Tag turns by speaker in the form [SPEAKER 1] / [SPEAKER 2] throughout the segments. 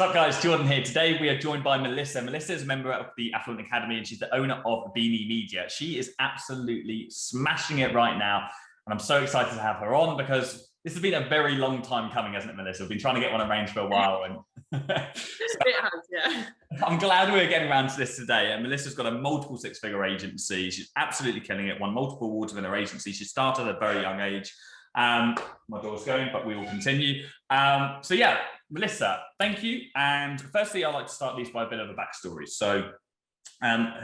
[SPEAKER 1] What's up, guys? Jordan here. Today we are joined by Melissa. Melissa is a member of the Affluent Academy and she's the owner of Beanie Media. She is absolutely smashing it right now. And I'm so excited to have her on because this has been a very long time coming, hasn't it, Melissa? We've been trying to get one arranged for a while. And
[SPEAKER 2] it has, yeah.
[SPEAKER 1] I'm glad we're getting around to this today. And Melissa's got a multiple six-figure agency. She's absolutely killing it, won multiple awards within her agency. She started at a very young age. My door's going, but we will continue. So yeah, Melissa, thank you. And firstly, I'd like to start these by a bit of a backstory. So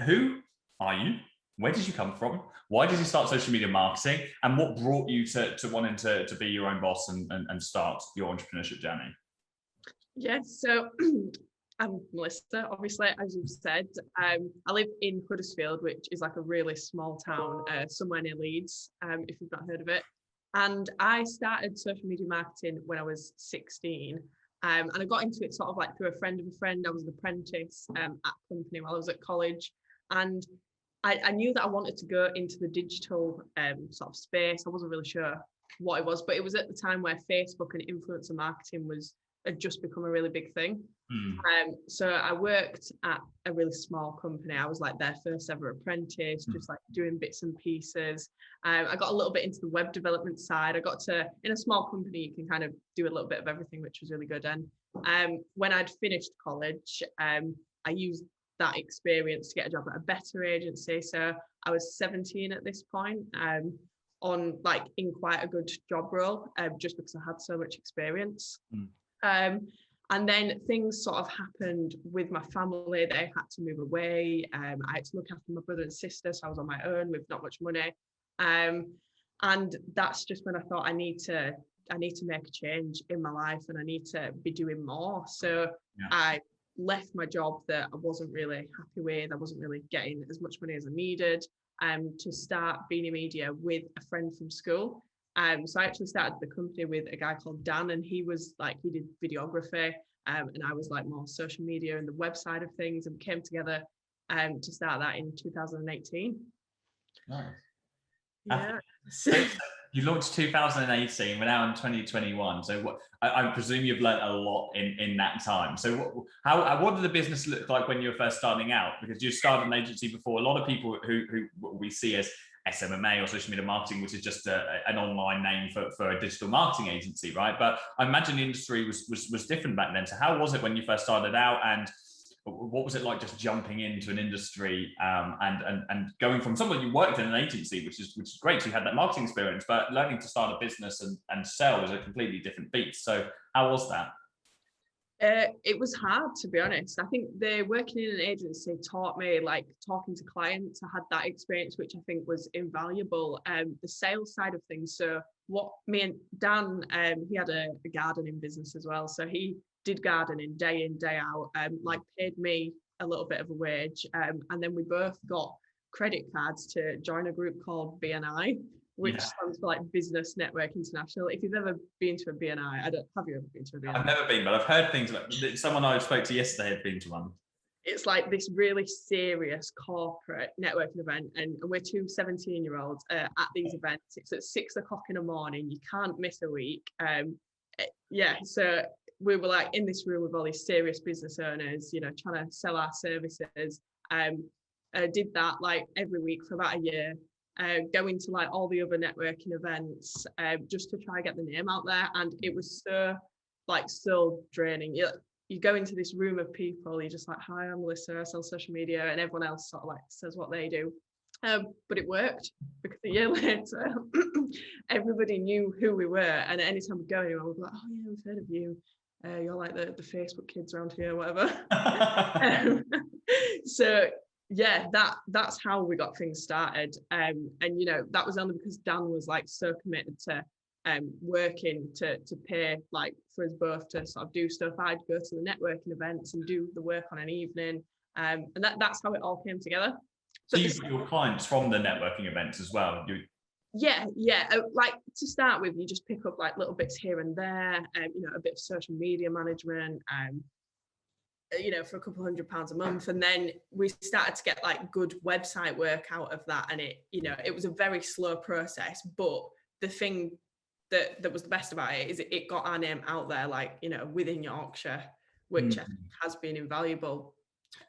[SPEAKER 1] who are you? Where did you come from? Why did you start social media marketing? And what brought you to wanting to be your own boss and start your entrepreneurship journey?
[SPEAKER 2] Yes, so I'm Melissa, obviously, as you've said. I live in Huddersfield, which is like a really small town somewhere near Leeds, if you've not heard of it. And I started social media marketing when I was 16. And I got into it sort of like through a friend of a friend. I was an apprentice at a company while I was at college. And I knew that I wanted to go into the digital sort of space. I wasn't really sure what it was, but it was at the time where Facebook and influencer marketing had just become a really big thing. So I worked at a really small company. I was like their first ever apprentice, just like doing bits and pieces. I got a little bit into the web development side. I got to, in a small company, you can kind of do a little bit of everything, which was really good. And when I'd finished college, I used that experience to get a job at a better agency. So I was 17 at this point, on like in quite a good job role, just because I had so much experience. And then things sort of happened with my family. They had to move away. I had to look after my brother and sister, so I was on my own with not much money. And that's just when I thought I need to make a change in my life and I need to be doing more. So yeah. I left my job that I wasn't really happy with. I wasn't really getting as much money as I needed, to start Beanie Media with a friend from school. So I actually started the company with a guy called Dan, and he did videography, and I was like more social media and the website of things, and came together to start that in 2018.
[SPEAKER 1] Nice.
[SPEAKER 2] Yeah.
[SPEAKER 1] So you launched 2018, we're now in 2021. So I presume you've learned a lot in that time. So what did the business look like when you were first starting out? Because you started an agency before. A lot of people who we see as SMMA or social media marketing, which is just an online name for a digital marketing agency, right? But I imagine the industry was different back then. So how was it when you first started out, and what was it like just jumping into an industry and going from someone you worked in an agency, which is great, so you had that marketing experience, but learning to start a business and sell is a completely different beast. So how was that?
[SPEAKER 2] It was hard, to be honest. I think working in an agency taught me, like, talking to clients. I had that experience, which I think was invaluable. The sales side of things. So what me and Dan, he had a gardening business as well. So he did gardening day in, day out, paid me a little bit of a wage. And then we both got credit cards to join a group called BNI, which stands for like Business Network International. If you've ever been to a BNI, have you ever been to a BNI?
[SPEAKER 1] I've never been, but I've heard things about it. Someone I spoke to yesterday had been to one.
[SPEAKER 2] It's like this really serious corporate networking event, and we're two 17-year-olds at these events. It's at 6 o'clock in the morning. You can't miss a week. So we were like in this room with all these serious business owners, trying to sell our services. Did that like every week for about a year. Going to like all the other networking events, just to try and get the name out there. And it was so draining. You go into this room of people, you're just like, hi, I'm Melissa, I sell social media, and everyone else sort of like says what they do. But it worked, because a year later, everybody knew who we were. And anytime we go anywhere, we'd be like, oh yeah, we've heard of you. You're like the Facebook kids around here, whatever. So yeah, that's how we got things started. And that was only because Dan was like so committed to working to pay like for us both to sort of do stuff. I'd go to the networking events and do the work on an evening, and that's how it all came together.
[SPEAKER 1] So you got your clients from the networking events as well?
[SPEAKER 2] Yeah. Like, to start with, you just pick up like little bits here and there, a bit of social media management, for a couple £100 a month. And then we started to get like good website work out of that. And it was a very slow process, but the thing that was the best about it is it got our name out there, like, within Yorkshire, which I think has been invaluable.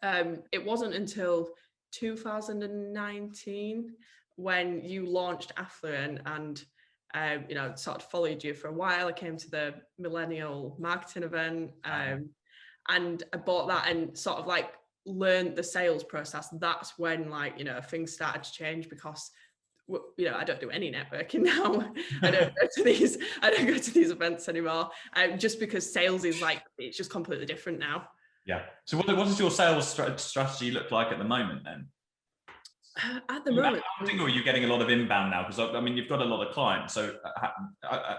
[SPEAKER 2] It wasn't until 2019 when you launched Affluent, and you know, sort of followed you for a while. I came to the millennial marketing event, and I bought that and sort of like learned the sales process. That's when, like, you know, things started to change, because you know, I don't do any networking now. I don't go to these events anymore, just because sales is like, it's just completely different now.
[SPEAKER 1] Yeah. So what does your sales strategy look like at the moment then?
[SPEAKER 2] At the moment,
[SPEAKER 1] or are you getting a lot of inbound now? Because I mean, you've got a lot of clients. So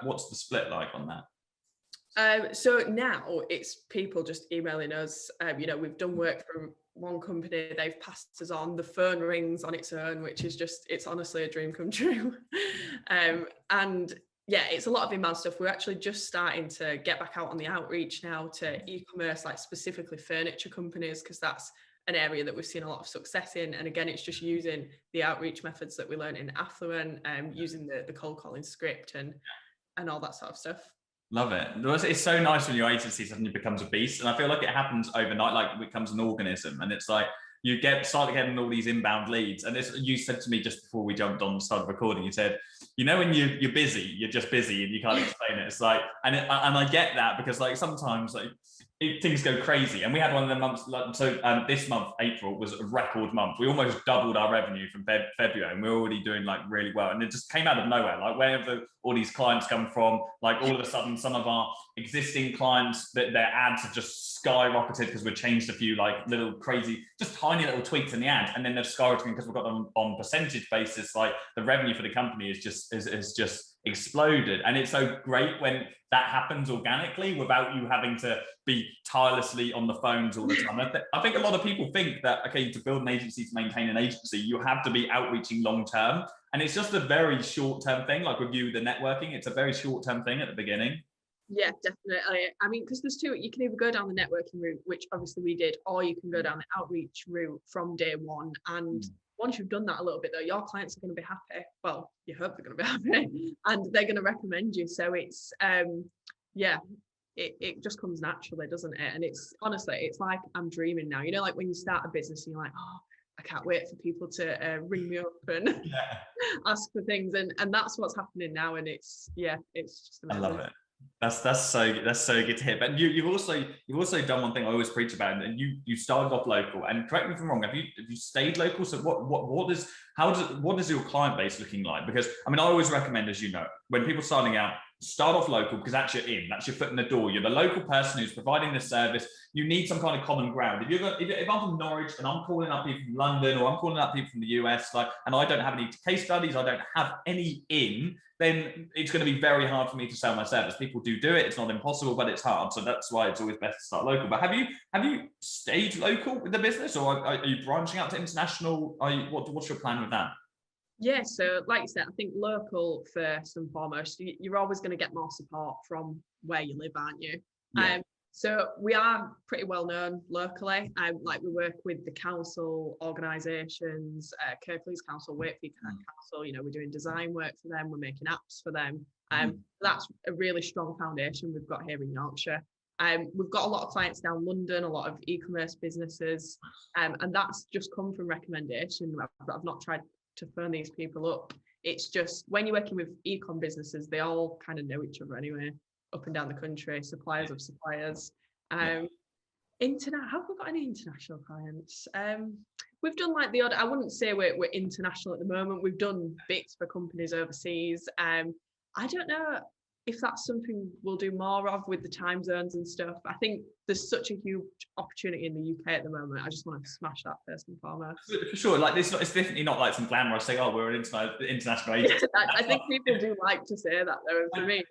[SPEAKER 1] what's the split like on that?
[SPEAKER 2] So now it's people just emailing us. You know, we've done work for one company, they've passed us on, the phone rings on its own, which is just, it's honestly a dream come true. And yeah, it's a lot of inbound stuff. We're actually just starting to get back out on the outreach now to e-commerce, like specifically furniture companies, because that's an area that we've seen a lot of success in. And again, it's just using the outreach methods that we learned in Affluent, using the cold calling script and all that sort of stuff.
[SPEAKER 1] Love it. It's so nice when your agency suddenly becomes a beast. And I feel like it happens overnight, like it becomes an organism. And it's like, you start getting all these inbound leads. And you said to me just before we jumped on and started recording, you said, you know, when you're busy, you're just busy and you can't explain it. It's like, and I get that, because like sometimes like things go crazy. And we had one of the months, like, so this month, April, was a record month. We almost doubled our revenue from February, and we're already doing like really well. And it just came out of nowhere. Like wherever all these clients come from, like all of a sudden, some of our existing clients, that their ads have just skyrocketed because we've changed a few like little crazy, just tiny little tweaks in the ad, and then they're skyrocketing because we've got them on percentage basis. Like the revenue for the company is just exploded. And it's so great when that happens organically without you having to be tirelessly on the phones all the time. I think a lot of people think that, okay, to build an agency, to maintain an agency, you have to be outreaching long term. And it's just a very short term thing. Like with you, the networking, it's a very short term thing at the beginning.
[SPEAKER 2] Yeah, definitely. I mean, because there's two, you can either go down the networking route, which obviously we did, or you can go down the outreach route from day one. And once you've done that a little bit though, your clients are going to be happy. Well, you hope they're going to be happy, and they're going to recommend you. So it's, yeah, it just comes naturally, doesn't it? And it's honestly, it's like I'm dreaming now. You know, like when you start a business and you're like, oh, I can't wait for people to ring me up and ask for things. And that's what's happening now. And it's, yeah, it's just amazing.
[SPEAKER 1] I love it. That's so good to hear. But you've also done one thing I always preach about, and you started off local. And correct me if I'm wrong, have you stayed local? So what is your client base looking like? Because I mean, I always recommend, as you know, when people are starting out, start off local, because that's your that's your foot in the door. You're the local person who's providing the service. You need some kind of common ground. If I'm from Norwich and I'm calling up people from London, or I'm calling up people from the US, like, and I don't have any case studies, I don't have any then it's going to be very hard for me to sell my service. People do it. It's not impossible, but it's hard. So that's why it's always best to start local. But have you stayed local with the business, or are you branching out to international? What's your plan with that?
[SPEAKER 2] Yeah, so like you said, I think local first and foremost. You're always going to get more support from where you live, aren't you? Yeah. So we are pretty well known locally. Like we work with the council organisations, Kirklees Council, Wakefield Council. You know, we're doing design work for them. We're making apps for them. That's a really strong foundation we've got here in Yorkshire. We've got a lot of clients down London, a lot of e-commerce businesses, and that's just come from recommendation. I've not tried to phone these people up. It's just when you're working with e-com businesses, they all kind of know each other anyway, up and down the country, suppliers of suppliers. Have we got any international clients? We've done like the odd, I wouldn't say we're international at the moment. We've done bits for companies overseas. I don't know if that's something we'll do more of with the time zones and stuff. I think there's such a huge opportunity in the UK at the moment. I just want to smash that first and foremost.
[SPEAKER 1] For sure, like it's definitely not like some glamorous say, oh, we're an international agency.
[SPEAKER 2] I think people do like to say that though. And for me,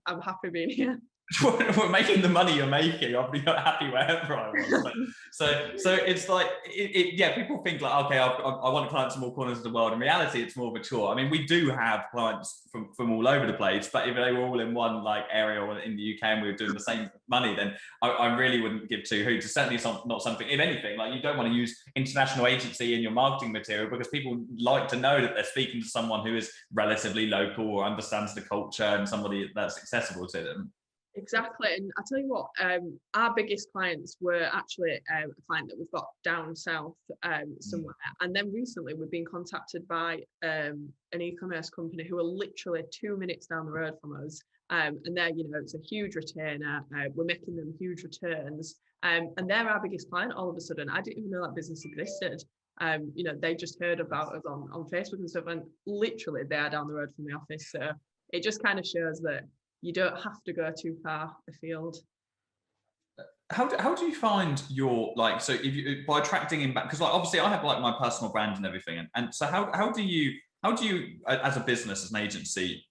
[SPEAKER 2] I'm happy being here.
[SPEAKER 1] We're making the money you're making. I'll be happy wherever I was. So it's like, yeah, people think like, okay, I want clients from all corners of the world. In reality, it's more mature. I mean, we do have clients from all over the place, but if they were all in one like area or in the UK and we were doing the same money, then I really wouldn't give two hoots. It's certainly not something, if anything, like you don't want to use international agency in your marketing material, because people like to know that they're speaking to someone who is relatively local or understands the culture and somebody that's accessible to them.
[SPEAKER 2] Exactly. And I tell you what, our biggest clients were actually a client that we've got down south somewhere. And then recently we've been contacted by an e-commerce company who are literally 2 minutes down the road from us. And they're, it's a huge retainer. We're making them huge returns. And they're our biggest client all of a sudden. I didn't even know that business existed. They just heard about us on Facebook and stuff. And literally they are down the road from the office. So it just kind of shows that you don't have to go too far afield.
[SPEAKER 1] How do you find your, like, so if you, by attracting in back, because like obviously I have like my personal brand and everything, and so how do you as a business, as an agency,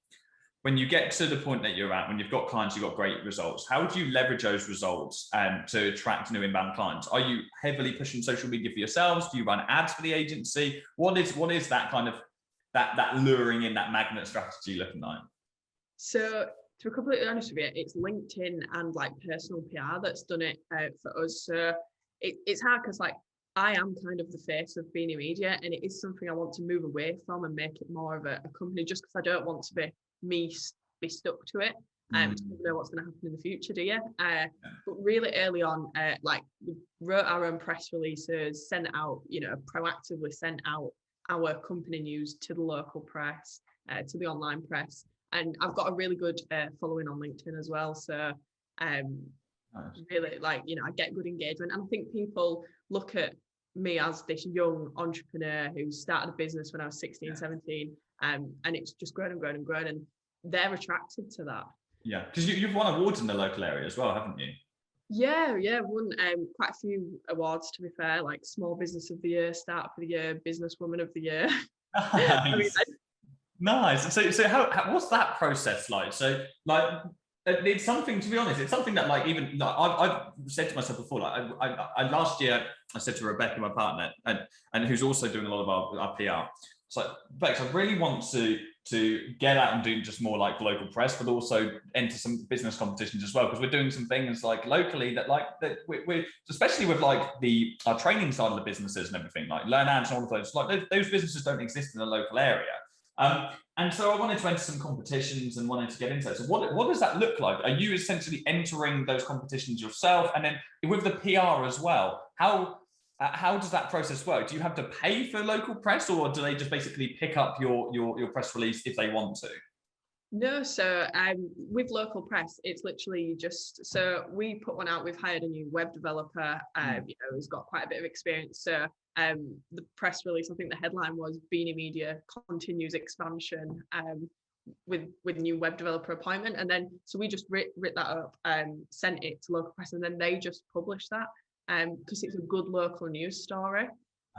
[SPEAKER 1] when you get to the point that you're at, when you've got clients, you've got great results, how do you leverage those results to attract new inbound clients? Are you heavily pushing social media for yourselves? Do you run ads for the agency? What is that kind of that luring in, that magnet strategy looking like?
[SPEAKER 2] So to be completely honest with you, it's LinkedIn and like personal PR that's done it for us. So it's hard because like I am kind of the face of Beanie Media, and it is something I want to move away from and make it more of a company, just because I don't want to be stuck to it. You don't know what's going to happen in the future, do you? But really early on, like we wrote our own press releases, sent out, proactively sent out our company news to the local press, to the online press. And I've got a really good following on LinkedIn as well. So nice. Really, like, I get good engagement. And I think people look at me as this young entrepreneur who started a business when I was 16, 17. And it's just grown and grown and grown. And they're attracted to that. Yeah,
[SPEAKER 1] because you've won awards in the local area as well, haven't you?
[SPEAKER 2] Yeah, won quite a few awards, to be fair, like Small Business of the Year, Startup of the Year, Businesswoman of the Year.
[SPEAKER 1] Nice. Nice. So how what's that process like? So like it's something, to be honest, it's something that like even like, I've said to myself before, like I last year I said to Rebecca, my partner, and who's also doing a lot of our PR. It's like, Bex, I really want to get out and do just more like local press, but also enter some business competitions as well, because we're doing some things like locally that we're especially with like our training side of the businesses and everything, like Learn Ads and all of those, like those businesses don't exist in the local area. And so I wanted to enter some competitions and wanted to get into it. So what does that look like? Are you essentially entering those competitions yourself? And then with the PR as well, how does that process work? Do you have to pay for local press, or do they just basically pick up your press release if they want to?
[SPEAKER 2] No, so with local press, it's literally just, so we put one out, we've hired a new web developer, who's got quite a bit of experience. So the press release, I think the headline was Beanie Media continues expansion with new web developer appointment. And then, so we just writ that up, sent it to local press, and then they just published that because it's a good local news story.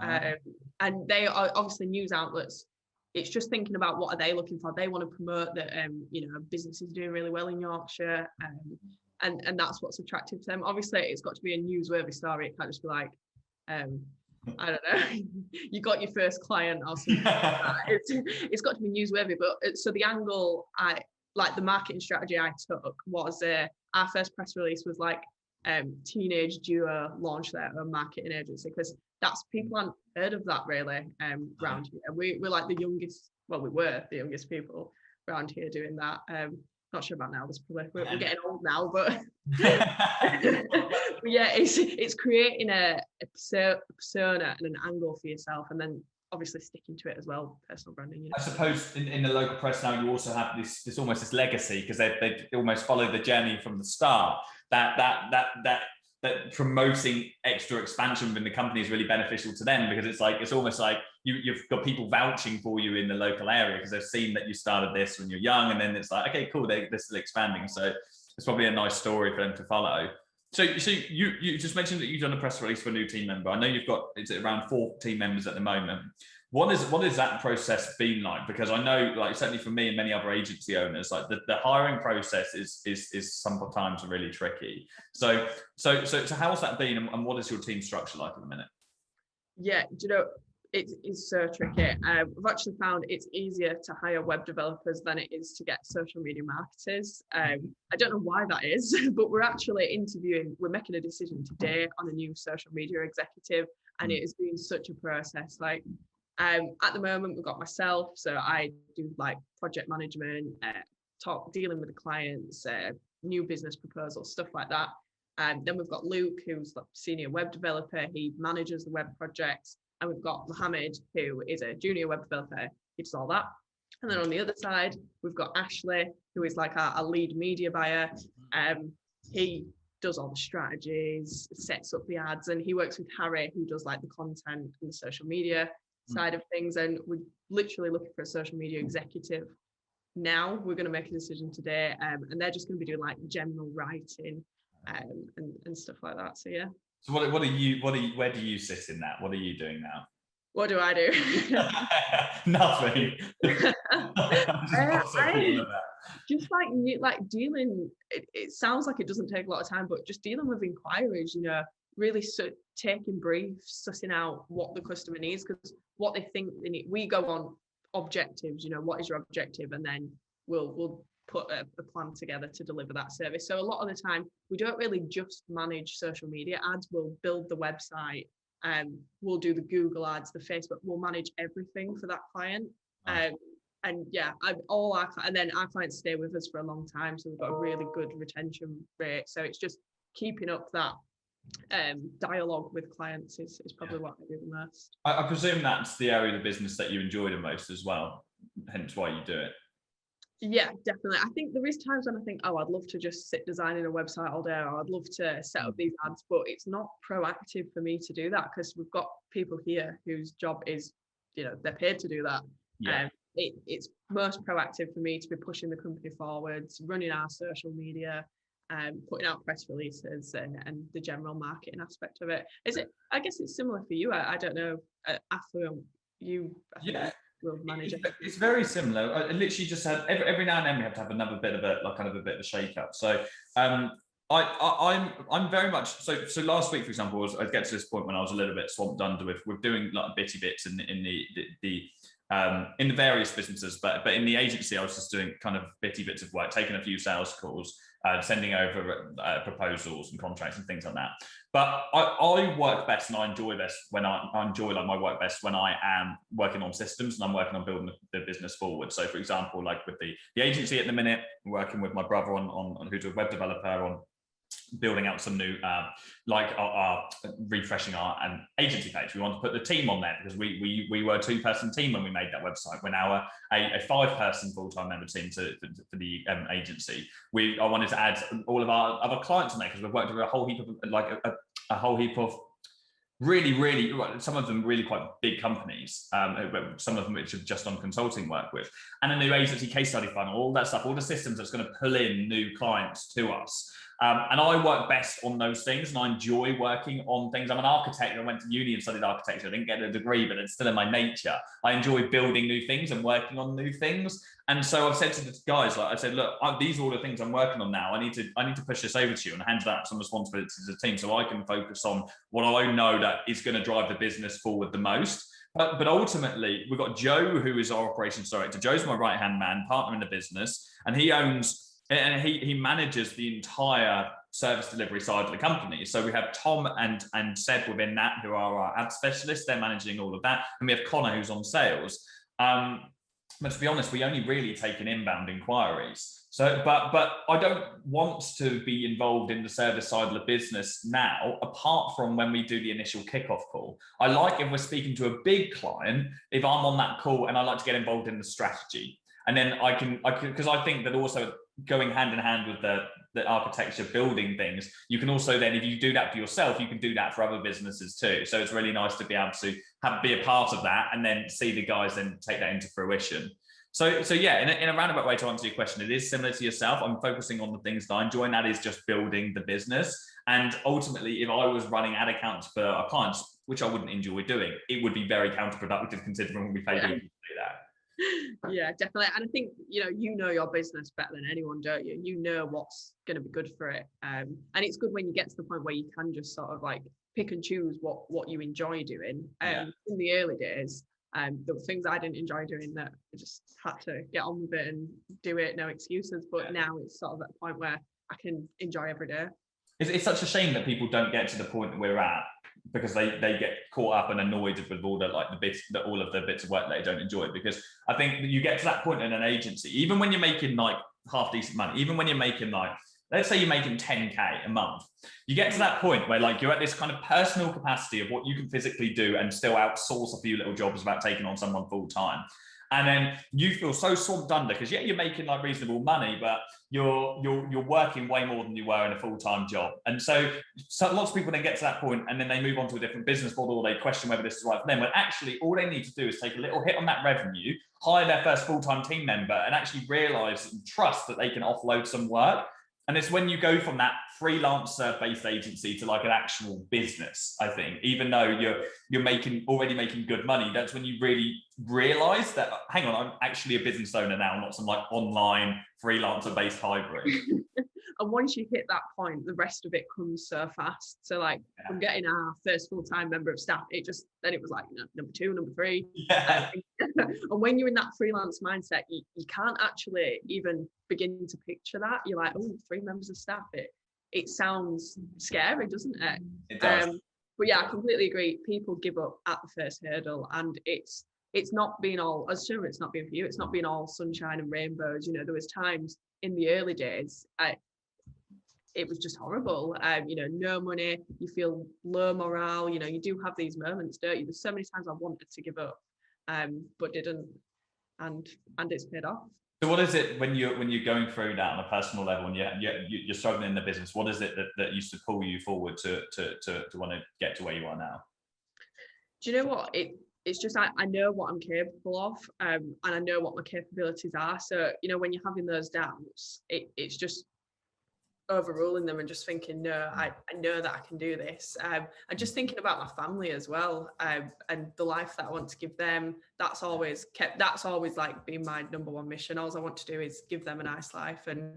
[SPEAKER 2] And they are obviously news outlets. It's just thinking about what are they looking for. They want to promote that, business is doing really well in Yorkshire, and that's what's attractive to them. Obviously, it's got to be a newsworthy story. It can't just be like, I don't know, you got your first client or something like that. It's got to be newsworthy. But so the angle, the marketing strategy I took was our first press release was like teenage duo launch their own marketing agency, because that's, people haven't heard of that really around here. We're like the youngest, well, we were the youngest people around here doing that. Not sure about now, we're getting old now, but but yeah, it's creating a persona and an angle for yourself, and then obviously sticking to it as well, personal branding.
[SPEAKER 1] I suppose in the local press now you also have this almost this legacy, because they almost follow the journey from the start. That promoting extra expansion within the company is really beneficial to them, because it's almost like you've got people vouching for you in the local area because they've seen that you started this when you're young, and then it's like, okay, cool, they're still expanding. So it's probably a nice story for them to follow. So you just mentioned that you've done a press release for a new team member. I know you've got, it's around 4 team members at the moment. What is that process been like? Because I know, like, certainly for me and many other agency owners, like the hiring process is sometimes really tricky. So how's that been, and what is your team structure like at the minute?
[SPEAKER 2] Yeah, it is so tricky. I've actually found it's easier to hire web developers than it is to get social media marketers. I don't know why that is, but we're actually we're making a decision today on a new social media executive, and it has been such a process. Like, at the moment, we've got myself, so I do like project management, dealing with the clients, new business proposals, stuff like that. And then we've got Luke, who's the senior web developer. He manages the web projects. And we've got Mohammed, who is a junior web developer. He does all that. And then on the other side, we've got Ashley, who is like our lead media buyer. He does all the strategies, sets up the ads, and he works with Harry, who does like the content and the social media side of things. And we're literally looking for a social media executive. Now we're going to make a decision today, and they're just going to be doing like general writing and stuff like that. So yeah.
[SPEAKER 1] So where do you sit in that? What are you doing now?
[SPEAKER 2] What do I do?
[SPEAKER 1] Nothing.
[SPEAKER 2] Just like dealing. It sounds like it doesn't take a lot of time, but just dealing with inquiries. Really taking briefs, sussing out what the customer needs, because what they think they need. We go on objectives. What is your objective, and then we'll put a plan together to deliver that service. So a lot of the time, we don't really just manage social media ads. We'll build the website. We'll do the Google ads, the Facebook. We'll manage everything for that client. And yeah, and then our clients stay with us for a long time, so we've got a really good retention rate. So it's just keeping up that dialogue with clients is probably what I do the most.
[SPEAKER 1] I presume that's the area of the business that you enjoy the most as well, hence why you do it.
[SPEAKER 2] Yeah, definitely. I think there is times when I think, I'd love to just sit designing a website all day, or I'd love to set up these ads, but it's not proactive for me to do that, because we've got people here whose job is, they're paid to do that.
[SPEAKER 1] Yeah.
[SPEAKER 2] It's most proactive for me to be pushing the company forwards, running our social media, putting out press releases and the general marketing aspect of it. I guess it's similar for you. I don't know, Affluent, will manage it.
[SPEAKER 1] It's very similar. I literally just had every now and then we have to have another bit of a bit of a shake up. So I'm very much so last week, for example, I get to this point when I was a little bit swamped under with doing like bitty bits in the various businesses, but in the agency I was just doing kind of bitty bits of work, taking a few sales calls, sending over proposals and contracts and things like that. But I work best and I enjoy best when I enjoy like my work best when I am working on systems and I'm working on building the business forward. So for example, like with the agency at the minute, I'm working with my brother on who's a web developer on building out some new refreshing our agency page. We want to put the team on there because we were a 2-person team when we made that website. We're now a 5-person full-time member team for the agency. I wanted to add all of our other clients on there because we've worked with a whole heap of really some of them really quite big companies, some of them which have just done consulting work with, and a new agency case study funnel, all that stuff, all the systems that's going to pull in new clients to us. And I work best on those things and I enjoy working on things. I'm an architect. I went to uni and studied architecture. I didn't get a degree, but it's still in my nature. I enjoy building new things and working on new things. And so I've said to the guys, like I said, look, these are all the things I'm working on now. I need to push this over to you and hand out some responsibilities to the team so I can focus on what I know that is going to drive the business forward the most. But ultimately, we've got Joe, who is our operations director. Joe's my right-hand man, partner in the business, and he manages the entire service delivery side of the company. So we have Tom and Seb within that, who are our ad specialists. They're managing all of that. And we have Connor, who's on sales. But to be honest, we only really take in inbound inquiries. So, but I don't want to be involved in the service side of the business now, apart from when we do the initial kickoff call. I like if we're speaking to a big client, if I'm on that call and I like to get involved in the strategy. And then I can, because I think that also going hand in hand with the architecture, building things, you can also then, if you do that for yourself, you can do that for other businesses too. So it's really nice to be able to be a part of that and then see the guys then take that into fruition. So yeah, in a roundabout way to answer your question, it is similar to yourself. I'm focusing on the things that I enjoy, and that is just building the business. And ultimately, if I was running ad accounts for our clients, which I wouldn't enjoy doing, it would be very counterproductive considering we pay people to do that.
[SPEAKER 2] Yeah, definitely. And I think, you know your business better than anyone, don't you? You know what's going to be good for it. And it's good when you get to the point where you can just sort of like pick and choose what you enjoy doing. In the early days, there were things I didn't enjoy doing that I just had to get on with it and do it, no excuses. But now it's sort of at a point where I can enjoy every day.
[SPEAKER 1] It's such a shame that people don't get to the point that we're at, because they get caught up and annoyed with all all of the bits of work they don't enjoy. Because I think you get to that point in an agency, even when you're making like half decent money, even when you're making like let's say you're making 10K a month. You get to that point where like you're at this kind of personal capacity of what you can physically do and still outsource a few little jobs without taking on someone full time. And then you feel so swamped under because yeah, you're making like reasonable money, but you're working way more than you were in a full-time job. And so lots of people then get to that point and then they move on to a different business model, or they question whether this is right for them. But actually, all they need to do is take a little hit on that revenue, hire their first full-time team member, and actually realize and trust that they can offload some work. And it's when you go from that freelancer-based agency to like an actual business, I think, even though you're already making good money, that's when you really realize that, hang on, I'm actually a business owner now, not some like online freelancer-based hybrid.
[SPEAKER 2] And once you hit that point, the rest of it comes so fast. So like from getting our first full-time member of staff, then it was like, you know, number 2, number 3.
[SPEAKER 1] Yeah.
[SPEAKER 2] And when you're in that freelance mindset, you can't actually even begin to picture that. You're like, oh, 3 members of staff. It sounds scary, doesn't it?
[SPEAKER 1] It does.
[SPEAKER 2] But yeah, I completely agree. People give up at the first hurdle, and it's not been all, as sure it's not been for you, it's not been all sunshine and rainbows. You know, there was times in the early days, it was just horrible. You know, no money, you feel low morale, you know, you do have these moments, don't you? There's so many times I wanted to give up, but didn't, and it's paid off.
[SPEAKER 1] So what is it when you're going through that on a personal level and you're struggling in the business? What is it that used to pull you forward to want to get to where you are now?
[SPEAKER 2] Do you know what? It's just I know what I'm capable of, and I know what my capabilities are. So, you know, when you're having those doubts, it's just overruling them and just thinking, no, I know that I can do this. And just thinking about my family as well, and the life that I want to give them. That's always like been my number one mission. All I want to do is give them a nice life, and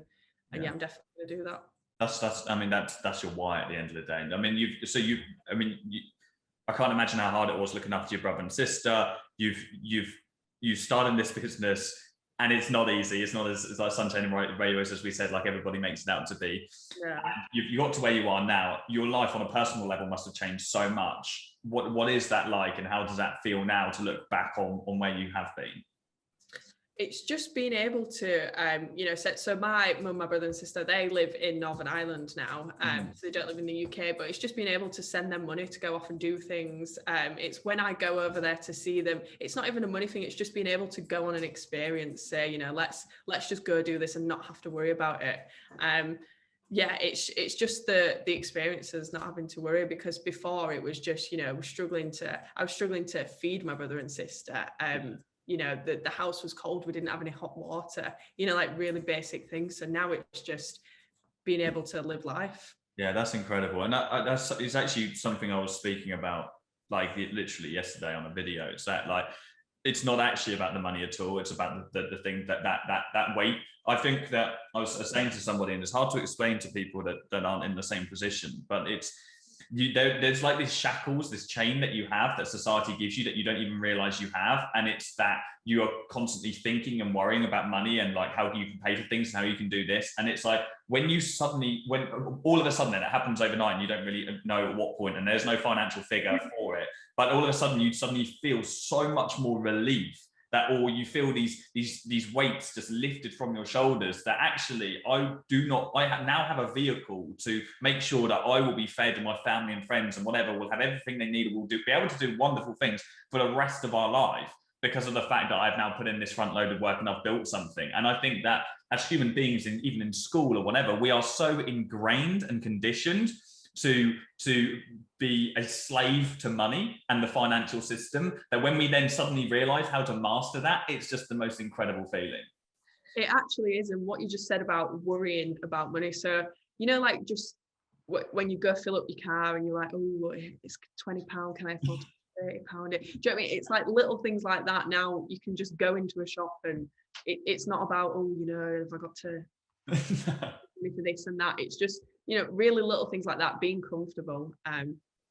[SPEAKER 2] yeah, I'm definitely gonna do that.
[SPEAKER 1] That's your why at the end of the day. I mean, I can't imagine how hard it was looking after your brother and sister. You've started this business, and it's not easy. It's not as like sunshine and rainbows, as we said, like everybody makes it out to be.
[SPEAKER 2] Yeah.
[SPEAKER 1] You got to where you are now. Your life on a personal level must have changed so much. What is that like, and how does that feel now to look back on where you have been?
[SPEAKER 2] It's just being able to, you know, so my mum, my brother and sister, they live in Northern Ireland now, so they don't live in the UK, but it's just being able to send them money to go off and do things. It's when I go over there to see them, it's not even a money thing, it's just being able to go on an experience, say, you know, let's just go do this and not have to worry about it. Yeah, it's just the experiences, not having to worry, because before it was just, you know, I was struggling to feed my brother and sister. You know, the house was cold, we didn't have any hot water, you know, like really basic things. So now it's just being able to live life.
[SPEAKER 1] Yeah, that's incredible. And it's actually something I was speaking about, like literally yesterday on a video. It's that like, it's not actually about the money at all. It's about the thing that weight. I think that I was saying to somebody, and it's hard to explain to people that aren't in the same position, but there's like these shackles, this chain that you have that society gives you that you don't even realize you have. And it's that you are constantly thinking and worrying about money and like how you can pay for things and how you can do this. And it's like when all of a sudden it happens overnight and you don't really know at what point, and there's no financial figure for it, but all of a sudden you suddenly feel so much more relief, or you feel these weights just lifted from your shoulders, that actually I now have a vehicle to make sure that I will be fed, and my family and friends and whatever will have everything they need, will be able to do wonderful things for the rest of our life, because of the fact that I've now put in this front loaded work and I've built something. And I think that as human beings, even in school or whatever, we are so ingrained and conditioned to be a slave to money and the financial system, that when we then suddenly realize how to master that, it's just the most incredible feeling.
[SPEAKER 2] It actually is. And what you just said about worrying about money, so you know, like just when you go fill up your car and you're like, oh, it's £20, can I afford £30? Do you know what I mean? It's like little things like that. Now you can just go into a shop and it's not about, oh, you know, have I got to pay for this and that. It's just, you know, really little things like that, being comfortable.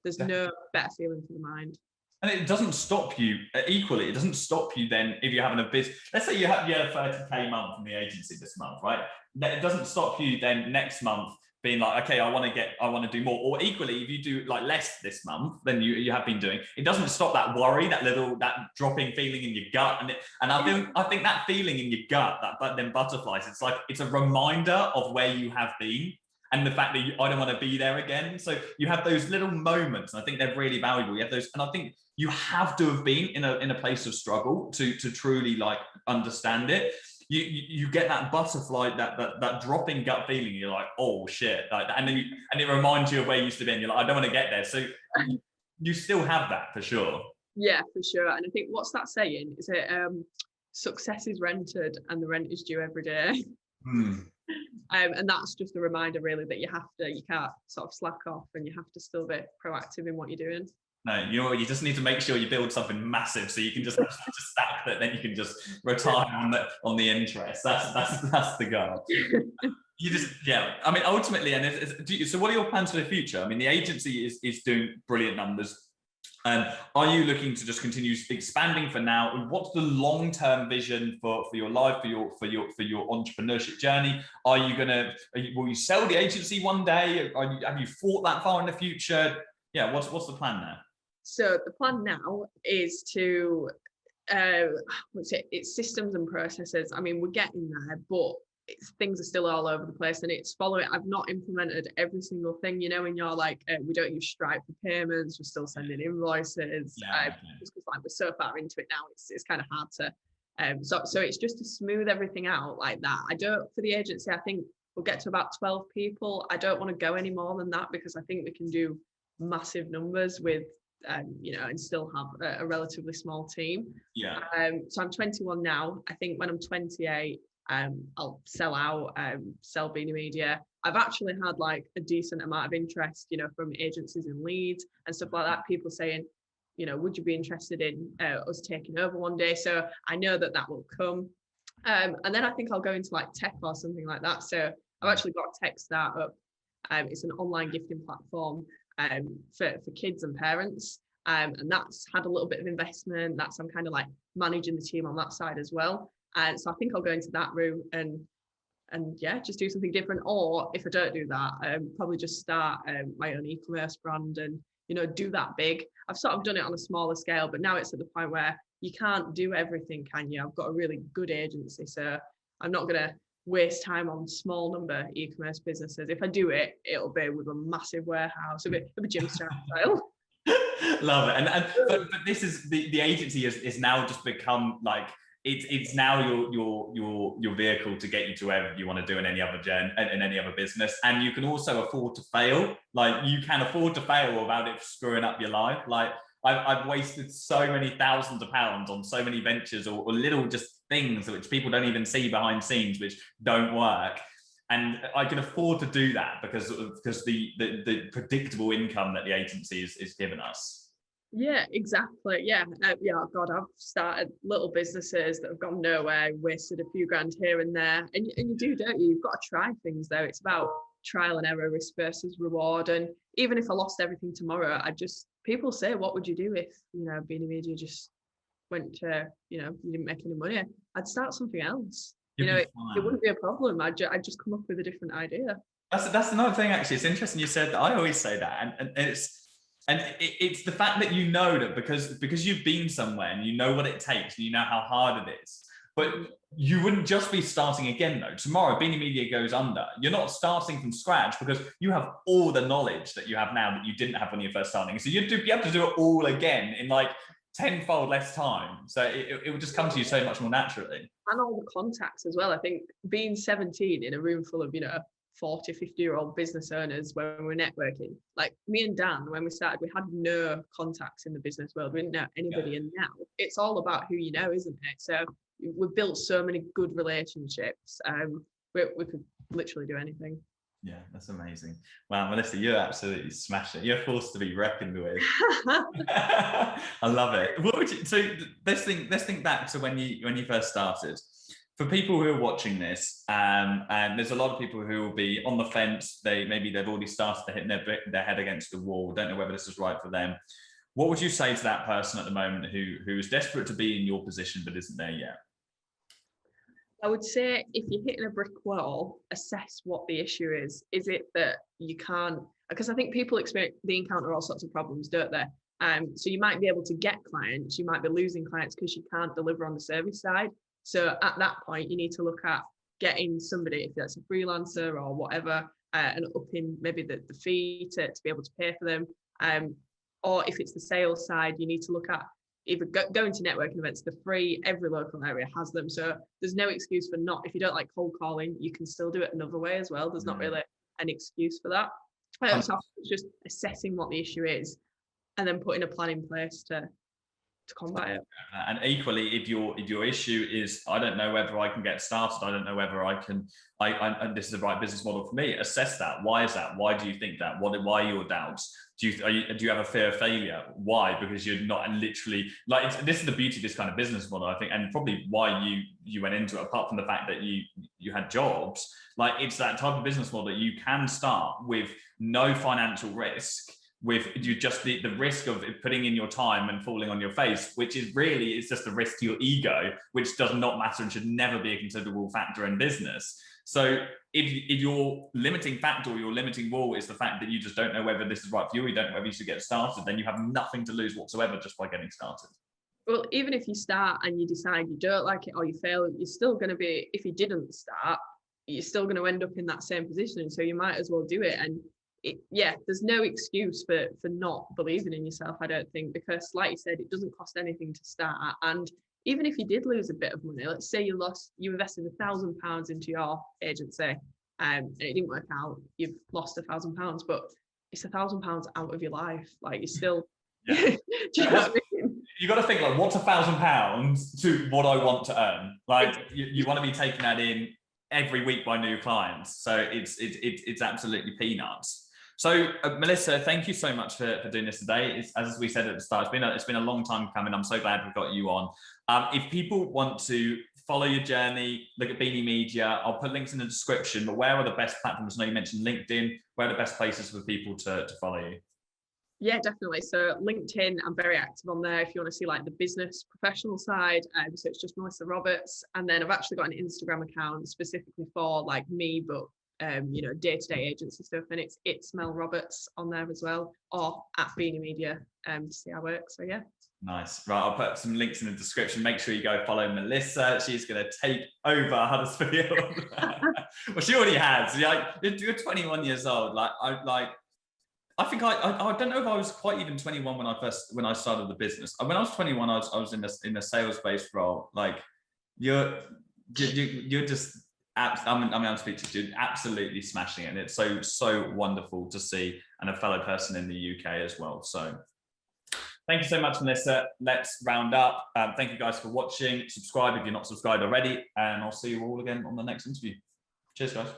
[SPEAKER 2] There's no better feeling for the mind.
[SPEAKER 1] And it doesn't stop you equally. It doesn't stop you then if you're having a business. Let's say you have a 30K month from the agency this month, right? It doesn't stop you then next month being like, okay, I want to do more. Or equally, if you do like less this month than you have been doing, it doesn't stop that worry, that dropping feeling in your gut. And I think that feeling in your gut, then butterflies, it's a reminder of where you have been and the fact that I don't want to be there again. So you have those little moments, and I think they're really valuable. You have those, and I think you have to have been in a place of struggle to truly like understand it. You get that butterfly, that dropping gut feeling. You're like, oh shit, like, and it reminds you of where you used to be, and you're like, I don't want to get there. So you still have that for sure.
[SPEAKER 2] Yeah, for sure. And I think, what's that saying? Is it success is rented and the rent is due every day? And that's just a reminder, really, that you can't sort of slack off, and you have to still be proactive in what you're doing.
[SPEAKER 1] No, you just need to make sure you build something massive, so you can just stack that, then you can just retire on the interest. That's the goal. You just, yeah. I mean, ultimately, so what are your plans for the future? I mean, the agency is doing brilliant numbers. Are you looking to just continue expanding for now? And what's the long-term vision for your life, for your entrepreneurship journey? Will you sell the agency one day? Have you thought that far in the future? Yeah, what's the plan now?
[SPEAKER 2] So the plan now is to it's systems and processes. I mean, we're getting there, but things are still all over the place, and it's following. I've not implemented every single thing, when you're like, we don't use Stripe for payments, we're still sending invoices. Just because like we're so far into it now, it's kind of hard to so it's just to smooth everything out like that. For the agency, I think we'll get to about 12 people. I don't want to go any more than that, because I think we can do massive numbers with and still have a relatively small team. So I'm 21 now. I think when I'm 28, I'll sell out, sell Beanie Media. I've actually had like a decent amount of interest, from agencies in Leeds and stuff like that. People saying, would you be interested in us taking over one day? So I know that will come. And then I think I'll go into like tech or something like that. So I've actually got a tech startup. It's an online gifting platform for kids and parents. And that's had a little bit of investment. I'm kind of like managing the team on that side as well. And so I think I'll go into that route and yeah, just do something different. Or if I don't do that, probably just start my own e-commerce brand and, do that big. I've sort of done it on a smaller scale, but now it's at the point where you can't do everything, can you? I've got a really good agency, so I'm not going to waste time on small number e-commerce businesses. If I do it, it'll be with a massive warehouse, a bit of a gym style.
[SPEAKER 1] Love it. But this is the agency is now just become like, it's now your vehicle to get you to wherever you want to do in any other business. And you can also afford to fail. Like, you can afford to fail without it screwing up your life. Like, I've wasted so many thousands of pounds on so many ventures or little just things which people don't even see behind scenes, which don't work. And I can afford to do that because the predictable income that the agency is giving us.
[SPEAKER 2] Yeah, exactly. Yeah. God, I've started little businesses that have gone nowhere, wasted a few grand here and there. And you do, don't you? You've got to try things though. It's about trial and error, risk versus reward. And even if I lost everything tomorrow, people say, what would you do if, Beanie Media just went to, you didn't make any money? I'd start something else. It wouldn't be a problem. I'd just come up with a different idea.
[SPEAKER 1] That's another thing, actually. It's interesting you said that. I always say that. And it's the fact that that because you've been somewhere and you know what it takes and you know how hard it is. But you wouldn't just be starting again though. Tomorrow, Beanie Media goes under. You're not starting from scratch because you have all the knowledge that you have now that you didn't have when you're first starting. So you'd be able to do it all again in like tenfold less time. So it would just come to you so much more naturally.
[SPEAKER 2] And all the contacts as well. I think being 17 in a room full of, 40, 50-year-old business owners when we're networking, like me and Dan, when we started, we had no contacts in the business world. We didn't know anybody. And now it's all about who you know, isn't it? So we've built so many good relationships. We could literally do anything.
[SPEAKER 1] Yeah, that's amazing. Wow, Melissa, you're absolutely smashing it. You're a force to be reckoned with. I love it. Let's think back to when you first started. For people who are watching this, and there's a lot of people who will be on the fence. They've already started to hit their head against the wall, don't know whether this is right for them. What would you say to that person at the moment who is desperate to be in your position but isn't there yet?
[SPEAKER 2] I would say if you're hitting a brick wall, assess what the issue is. Is it that you can't, because I think people encounter all sorts of problems, don't they? So you might be able to get clients, you might be losing clients because you can't deliver on the service side. So at that point, you need to look at getting somebody, if that's a freelancer or whatever, and upping maybe the fee to be able to pay for them. Or if it's the sales side, you need to look at either going to networking events. They're free, every local area has them. So there's no excuse for not, if you don't like cold calling, you can still do it another way as well. There's not really an excuse for that. So it's just assessing what the issue is and then putting a plan in place to combat it.
[SPEAKER 1] And equally, if your issue is, I don't know whether I can get started, I don't know whether I can, this is the right business model for me, assess that. Why is that? Why do you think that? Why are your doubts? Do you have a fear of failure? Why? Because you're not, and literally, like, this is the beauty of this kind of business model, I think, and probably why you went into it, apart from the fact that you had jobs. Like, it's that type of business model that you can start with no financial risk, with you just the risk of putting in your time and falling on your face, which is really, it's just a risk to your ego, which does not matter and should never be a considerable factor in business. So if your limiting factor or your limiting wall is the fact that you just don't know whether this is right for you, or you don't know whether you should get started, then you have nothing to lose whatsoever just by getting started.
[SPEAKER 2] Well, even if you start and you decide you don't like it or you fail, you're still going to be, if you didn't start, you're still going to end up in that same position. So you might as well do it. And there's no excuse for not believing in yourself, I don't think, because like you said, it doesn't cost anything to start. And even if you did lose a bit of money, let's say you invested £1,000 into your agency and it didn't work out, you've lost £1,000, but it's £1,000 out of your life. Like, you're still, do you know what I mean?
[SPEAKER 1] You got to think, like, what's £1,000 to what I want to earn? Like, you want to be taking that in every week by new clients. So it's absolutely peanuts. So Melissa, thank you so much for doing this today. As we said at the start, it's been a long time coming. I'm so glad we've got you on. If people want to follow your journey, look at Beanie Media, I'll put links in the description, but where are the best platforms? I know you mentioned LinkedIn. Where are the best places for people to follow you?
[SPEAKER 2] Yeah, definitely. So LinkedIn, I'm very active on there if you want to see like the business professional side. So it's just Melissa Roberts. And then I've actually got an Instagram account specifically for like me, but day-to-day agency stuff, and it's Mel Roberts on there as well, or at Beanie Media to see our work. So yeah. Nice.
[SPEAKER 1] Right, I'll put some links in the description. Make sure you go follow Melissa. She's going to take over Huddersfield. Well, she already has. You're 21 years old. I think I don't know if I was quite even 21 when I started the business. When I was 21, I was in a sales-based role. Like, you're just. I'm speechless. You're absolutely smashing it, and it's so wonderful to see, and a fellow person in the UK as well. So thank you so much, Melissa. Let's round up. Thank you guys for watching. Subscribe if you're not subscribed already, and I'll see you all again on the next interview. Cheers, guys.